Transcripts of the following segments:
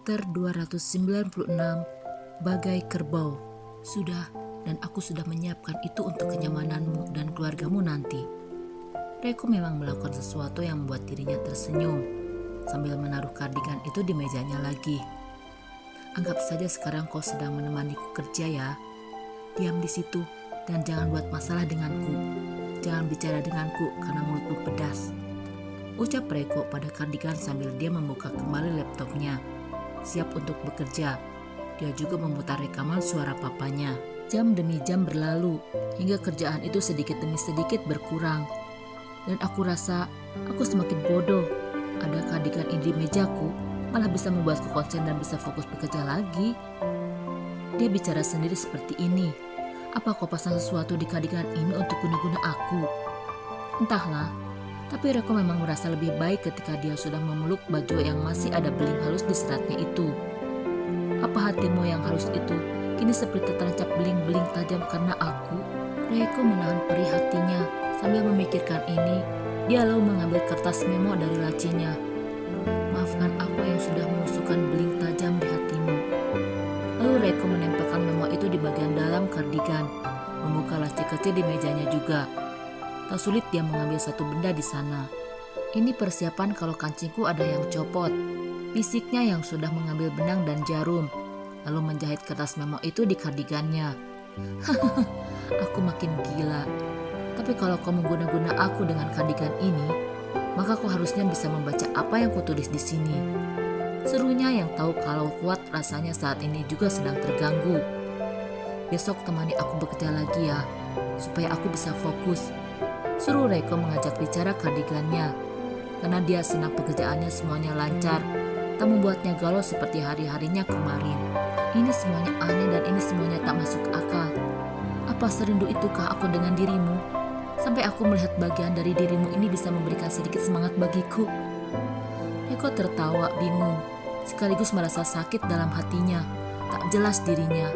Chapter 296, Bagai Kerbau. Sudah, dan aku sudah menyiapkan itu untuk kenyamananmu dan keluargamu nanti. Reiko memang melakukan sesuatu yang membuat dirinya tersenyum, sambil menaruh kardigan itu di mejanya lagi. Anggap saja sekarang kau sedang menemaniku kerja ya. Diam di situ dan jangan buat masalah denganku. Jangan bicara denganku karena mulutmu pedas. Ucap Reiko pada kardigan sambil dia membuka kembali laptopnya. Siap untuk bekerja. Dia juga memutar rekaman suara papanya. Jam demi jam berlalu, hingga kerjaan itu sedikit demi sedikit berkurang. Dan aku rasa aku semakin bodoh. Ada kardigan ini di mejaku, malah bisa membuatku konsen dan bisa fokus bekerja lagi. Dia bicara sendiri seperti ini. Apa kau pasang sesuatu di kardigan ini untuk guna-guna aku? Entahlah. Tapi Reiko memang merasa lebih baik ketika dia sudah memeluk baju yang masih ada beling halus di seratnya itu. Apa hatimu yang halus itu kini seperti terancap beling-beling tajam karena aku? Reiko menahan perih hatinya sambil memikirkan ini. Dia lalu mengambil kertas memo dari lacinya. Maafkan aku yang sudah menusukkan beling tajam di hatimu. Lalu Reiko menempelkan memo itu di bagian dalam kardigan, membuka laci kecil di mejanya juga. Tak sulit dia mengambil satu benda di sana. Ini persiapan kalau kancingku ada yang copot. Bisiknya yang sudah mengambil benang dan jarum, lalu menjahit kertas memo itu di kardigannya. Aku makin gila. Tapi kalau kau mengguna-guna aku dengan kardigan ini, maka kau harusnya bisa membaca apa yang kutulis di sini. Serunya yang tahu kalau kuat rasanya saat ini juga sedang terganggu. Besok temani aku bekerja lagi ya, supaya aku bisa fokus. Suruh Reiko mengajak bicara kardigannya, karena dia senang pekerjaannya semuanya lancar, tak membuatnya galau seperti hari-harinya kemarin. Ini semuanya aneh dan ini semuanya tak masuk akal. Apa serindu itukah aku dengan dirimu? Sampai aku melihat bagian dari dirimu ini bisa memberikan sedikit semangat bagiku. Reiko tertawa bingung, sekaligus merasa sakit dalam hatinya, tak jelas dirinya.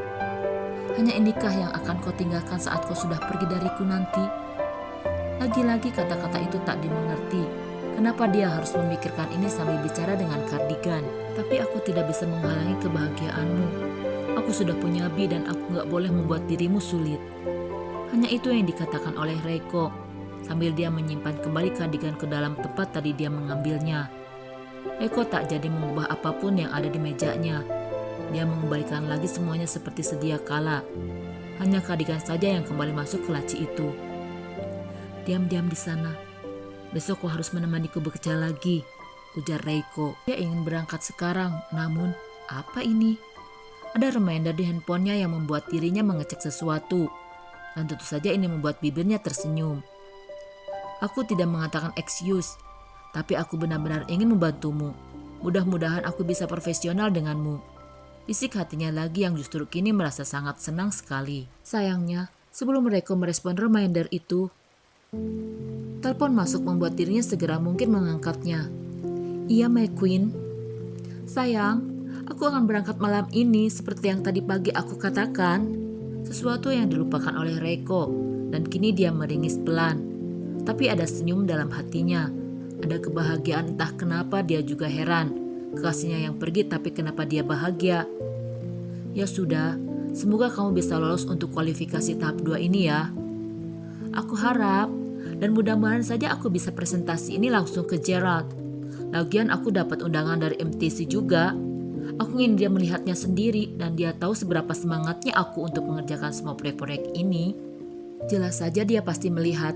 Hanya inikah yang akan kau tinggalkan saat kau sudah pergi dariku nanti? Lagi-lagi kata-kata itu tak dimengerti. Kenapa dia harus memikirkan ini sambil bicara dengan kardigan? Tapi aku tidak bisa menghalangi kebahagiaanmu. Aku sudah punya Bi dan aku gak boleh membuat dirimu sulit. Hanya itu yang dikatakan oleh Reiko, sambil dia menyimpan kembali kardigan ke dalam tempat tadi dia mengambilnya. Reiko tak jadi mengubah apapun yang ada di mejanya. Dia mengembalikan lagi semuanya seperti sedia kala. Hanya kardigan saja yang kembali masuk ke laci itu. Diam-diam di sana. Besok kau harus menemaniku bekerja lagi, ujar Reiko. Dia ingin berangkat sekarang, namun apa ini? Ada reminder di handphonenya yang membuat dirinya mengecek sesuatu. Dan tentu saja ini membuat bibirnya tersenyum. Aku tidak mengatakan excuse, tapi aku benar-benar ingin membantumu. Mudah-mudahan aku bisa profesional denganmu. Bisik hatinya lagi yang justru kini merasa sangat senang sekali. Sayangnya, sebelum Reiko merespon reminder itu, telepon masuk membuat dirinya segera mungkin mengangkatnya. Iya, My Queen. Sayang, aku akan berangkat malam ini seperti yang tadi pagi aku katakan. Sesuatu yang dilupakan oleh Reiko, dan kini dia meringis pelan. Tapi ada senyum dalam hatinya. Ada kebahagiaan, entah kenapa dia juga heran. Kekasihnya yang pergi tapi kenapa dia bahagia. Ya sudah, semoga kamu bisa lolos untuk kualifikasi tahap 2 ini ya. Aku harap. Dan mudah-mudahan saja aku bisa presentasi ini langsung ke Gerald. Lagian aku dapat undangan dari MTC juga. Aku ingin dia melihatnya sendiri dan dia tahu seberapa semangatnya aku untuk mengerjakan semua proyek-proyek ini. Jelas saja dia pasti melihat.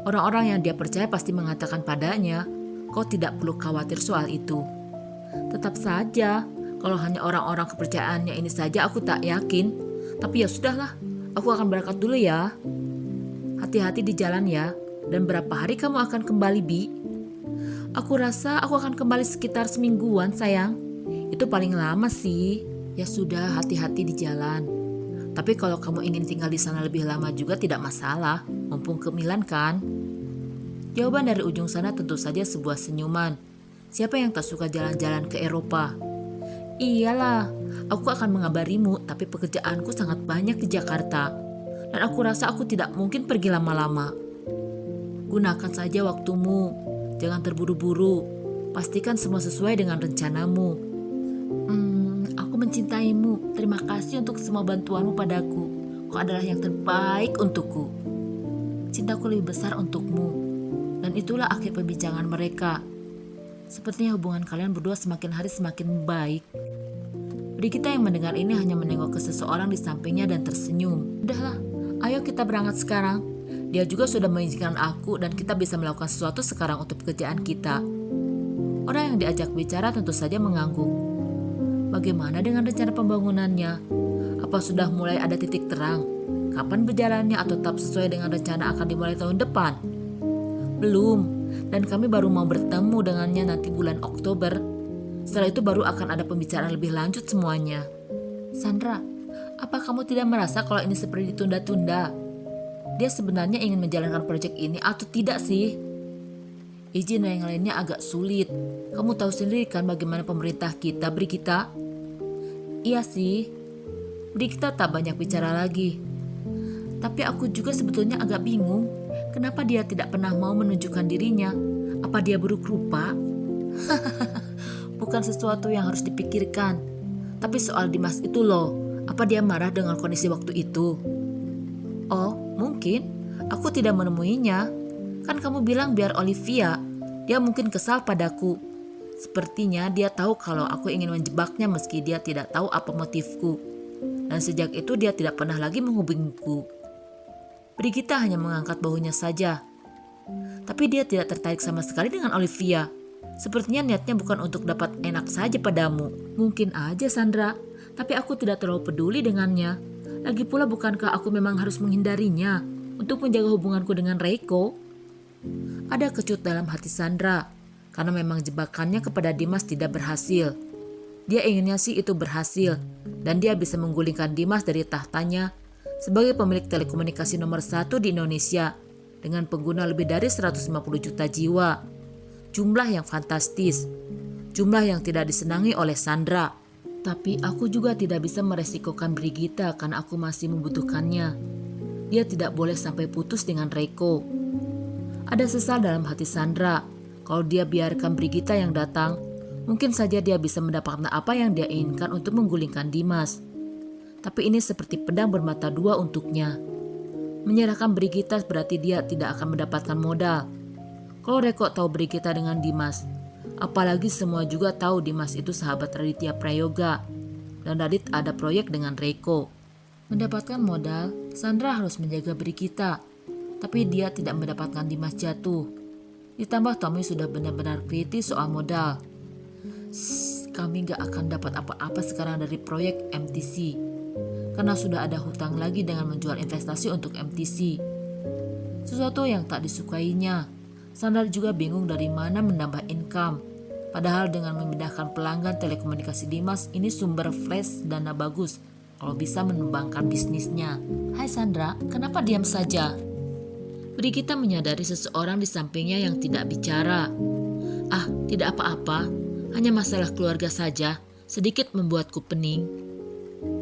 Orang-orang yang dia percaya pasti mengatakan padanya, kau tidak perlu khawatir soal itu. Tetap saja, kalau hanya orang-orang kepercayaannya ini saja aku tak yakin. Tapi ya sudahlah, aku akan berangkat dulu ya. Hati-hati di jalan ya. Dan berapa hari kamu akan kembali, Bi? Aku rasa aku akan kembali sekitar semingguan, sayang. Itu paling lama sih. Ya sudah, hati-hati di jalan. Tapi kalau kamu ingin tinggal di sana lebih lama juga tidak masalah. Mumpung ke Milan kan? Jawaban dari ujung sana tentu saja sebuah senyuman. Siapa yang tak suka jalan-jalan ke Eropa? Iyalah, aku akan mengabarimu, tapi pekerjaanku sangat banyak di Jakarta. Dan aku rasa aku tidak mungkin pergi lama-lama. Gunakan saja waktumu, jangan terburu-buru. Pastikan semua sesuai dengan rencanamu. mencintaimu. Terima kasih untuk semua bantuanmu padaku. Kau adalah yang terbaik untukku. Cintaku lebih besar untukmu. Dan itulah akhir pembincangan mereka. Sepertinya hubungan kalian berdua semakin hari semakin baik. Brigita yang mendengar ini hanya menengok ke seseorang di sampingnya dan tersenyum. Udahlah, ayo kita berangkat sekarang. Dia juga sudah mengizinkan aku dan kita bisa melakukan sesuatu sekarang untuk pekerjaan kita. Orang yang diajak bicara tentu saja mengangguk. Bagaimana dengan rencana pembangunannya? Apa sudah mulai ada titik terang? Kapan berjalannya atau tetap sesuai dengan rencana akan dimulai tahun depan? Belum, dan kami baru mau bertemu dengannya nanti bulan Oktober. Setelah itu baru akan ada pembicaraan lebih lanjut semuanya. Sandra, apa kamu tidak merasa kalau ini seperti ditunda-tunda? Dia sebenarnya ingin menjalankan proyek ini atau tidak sih? Izin dan yang lainnya agak sulit. Kamu tahu sendiri kan bagaimana pemerintah kita, Brigita? Iya sih. Brigita tak banyak bicara lagi. Tapi aku juga sebetulnya agak bingung. Kenapa dia tidak pernah mau menunjukkan dirinya? Apa dia buruk rupa? Bukan sesuatu yang harus dipikirkan. Tapi soal Dimas itu loh. Apa dia marah dengan kondisi waktu itu? Oh, mungkin. Aku tidak menemuinya. Kan kamu bilang biar Olivia. Dia mungkin kesal padaku. Sepertinya dia tahu kalau aku ingin menjebaknya meski dia tidak tahu apa motifku. Dan sejak itu dia tidak pernah lagi menghubungiku. Brigita hanya mengangkat bahunya saja. Tapi dia tidak tertarik sama sekali dengan Olivia. Sepertinya niatnya bukan untuk dapat enak saja padamu. Mungkin aja Sandra. Tapi aku tidak terlalu peduli dengannya. Lagi pula bukankah aku memang harus menghindarinya untuk menjaga hubunganku dengan Reiko? Ada kecut dalam hati Sandra, karena memang jebakannya kepada Dimas tidak berhasil. Dia inginnya sih itu berhasil, dan dia bisa menggulingkan Dimas dari tahtanya sebagai pemilik telekomunikasi nomor 1 di Indonesia dengan pengguna lebih dari 150 juta jiwa. Jumlah yang fantastis, jumlah yang tidak disenangi oleh Sandra. Tapi aku juga tidak bisa meresikokan Brigita karena aku masih membutuhkannya. Dia tidak boleh sampai putus dengan Reiko. Ada sesal dalam hati Sandra. Kalau dia biarkan Brigita yang datang, mungkin saja dia bisa mendapatkan apa yang dia inginkan untuk menggulingkan Dimas. Tapi ini seperti pedang bermata dua untuknya. Menyerahkan Brigita berarti dia tidak akan mendapatkan modal. Kalau Reiko tahu Brigita dengan Dimas, apalagi semua juga tahu Dimas itu sahabat Raditya Prayoga dan Radit ada proyek dengan Reiko. Mendapatkan modal, Sandra harus menjaga Brigita, tapi dia tidak mendapatkan Dimas jatuh. Ditambah Tommy sudah benar-benar kritis soal modal. Kami gak akan dapat apa-apa sekarang dari proyek MTC, karena sudah ada hutang lagi dengan menjual investasi untuk MTC. Sesuatu yang tak disukainya. Sandra juga bingung dari mana menambah income. Padahal dengan memindahkan pelanggan telekomunikasi Dimas ini sumber flash dana bagus kalau bisa mengembangkan bisnisnya. Hai Sandra, kenapa diam saja? Brigita menyadari seseorang di sampingnya yang tidak bicara. Ah, tidak apa-apa, hanya masalah keluarga saja, sedikit membuatku pening.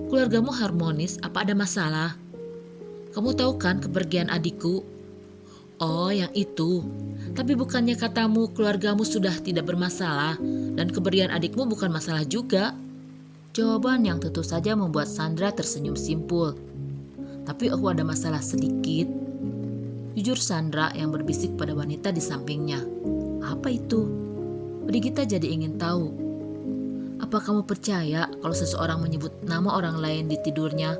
Keluargamu harmonis, apa ada masalah? Kamu tahu kan kepergian adikku? Oh, yang itu. Tapi bukannya katamu keluargamu sudah tidak bermasalah dan kepergian adikmu bukan masalah juga? Jawaban yang tentu saja membuat Sandra tersenyum simpul. Tapi aku ada masalah sedikit. Jujur Sandra yang berbisik pada wanita di sampingnya. Apa itu? Brigita jadi ingin tahu. Apa kamu percaya kalau seseorang menyebut nama orang lain di tidurnya,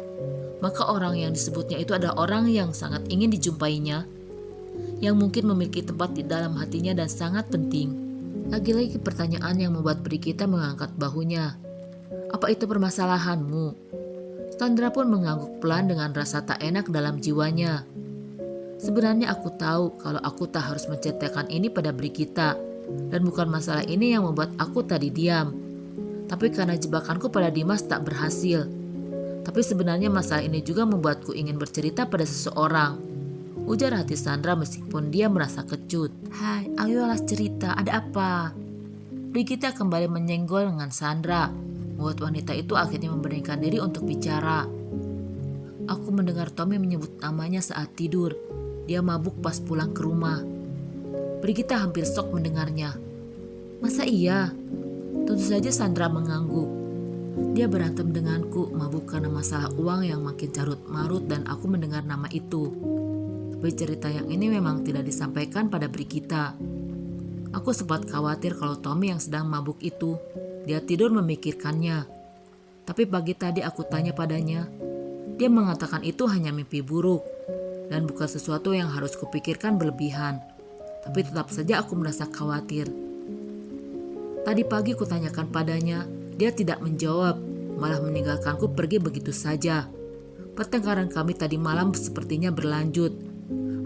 maka orang yang disebutnya itu adalah orang yang sangat ingin dijumpainya? Yang mungkin memiliki tempat di dalam hatinya dan sangat penting. Lagi-lagi pertanyaan yang membuat Brigita mengangkat bahunya. Apa itu permasalahanmu? Sandra pun mengangguk pelan dengan rasa tak enak dalam jiwanya. Sebenarnya aku tahu kalau aku tak harus menceritakan ini pada Brigita. Dan bukan masalah ini yang membuat aku tadi diam. Tapi karena jebakanku pada Dimas tak berhasil. Tapi sebenarnya masalah ini juga membuatku ingin bercerita pada seseorang. Ujar hati Sandra meskipun dia merasa kecut. Hai, ayolah cerita, ada apa? Brigita kembali menyenggol dengan Sandra, membuat wanita itu akhirnya memberanikan diri untuk bicara. Aku mendengar Tommy menyebut namanya saat tidur. Dia mabuk pas pulang ke rumah. Brigita hampir shock mendengarnya. Masa iya? Tentu saja Sandra mengangguk. Dia berantem denganku, mabuk karena masalah uang yang makin carut marut dan aku mendengar nama itu. Tapi cerita yang ini memang tidak disampaikan pada Brigita. Aku sempat khawatir kalau Tommy yang sedang mabuk itu, dia tidur memikirkannya. Tapi pagi tadi aku tanya padanya, dia mengatakan itu hanya mimpi buruk dan bukan sesuatu yang harus kupikirkan berlebihan. Tapi tetap saja aku merasa khawatir. Tadi pagi kutanyakan padanya, dia tidak menjawab, malah meninggalkanku pergi begitu saja. Pertengkaran kami tadi malam sepertinya berlanjut.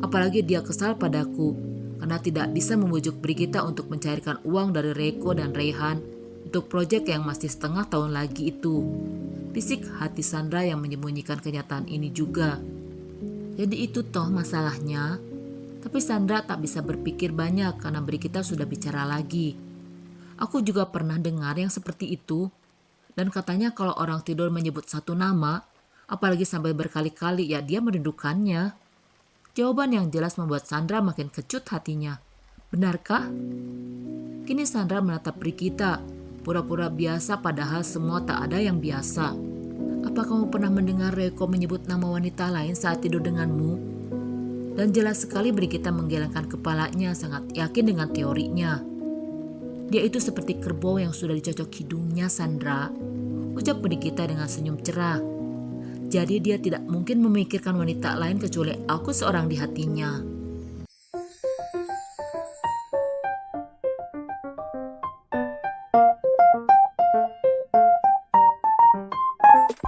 Apalagi dia kesal padaku karena tidak bisa membujuk Brigita untuk mencairkan uang dari Reiko dan Raihan untuk proyek yang masih setengah tahun lagi itu. Bisik hati Sandra yang menyembunyikan kenyataan ini juga. Jadi itu toh masalahnya. Tapi Sandra tak bisa berpikir banyak karena Brigita sudah bicara lagi. Aku juga pernah dengar yang seperti itu. Dan katanya kalau orang tidur menyebut satu nama, apalagi sampai berkali-kali, ya dia merindukannya. Jawaban yang jelas membuat Sandra makin kecut hatinya. Benarkah? Kini Sandra menatap Brigita, pura-pura biasa padahal semua tak ada yang biasa. Apa kamu pernah mendengar Reiko menyebut nama wanita lain saat tidur denganmu? Dan jelas sekali Brigita menggelengkan kepalanya, sangat yakin dengan teorinya. Dia itu seperti kerbau yang sudah dicocok hidungnya, Sandra, ucap Brigita dengan senyum cerah. Jadi dia tidak mungkin memikirkan wanita lain kecuali aku seorang di hatinya.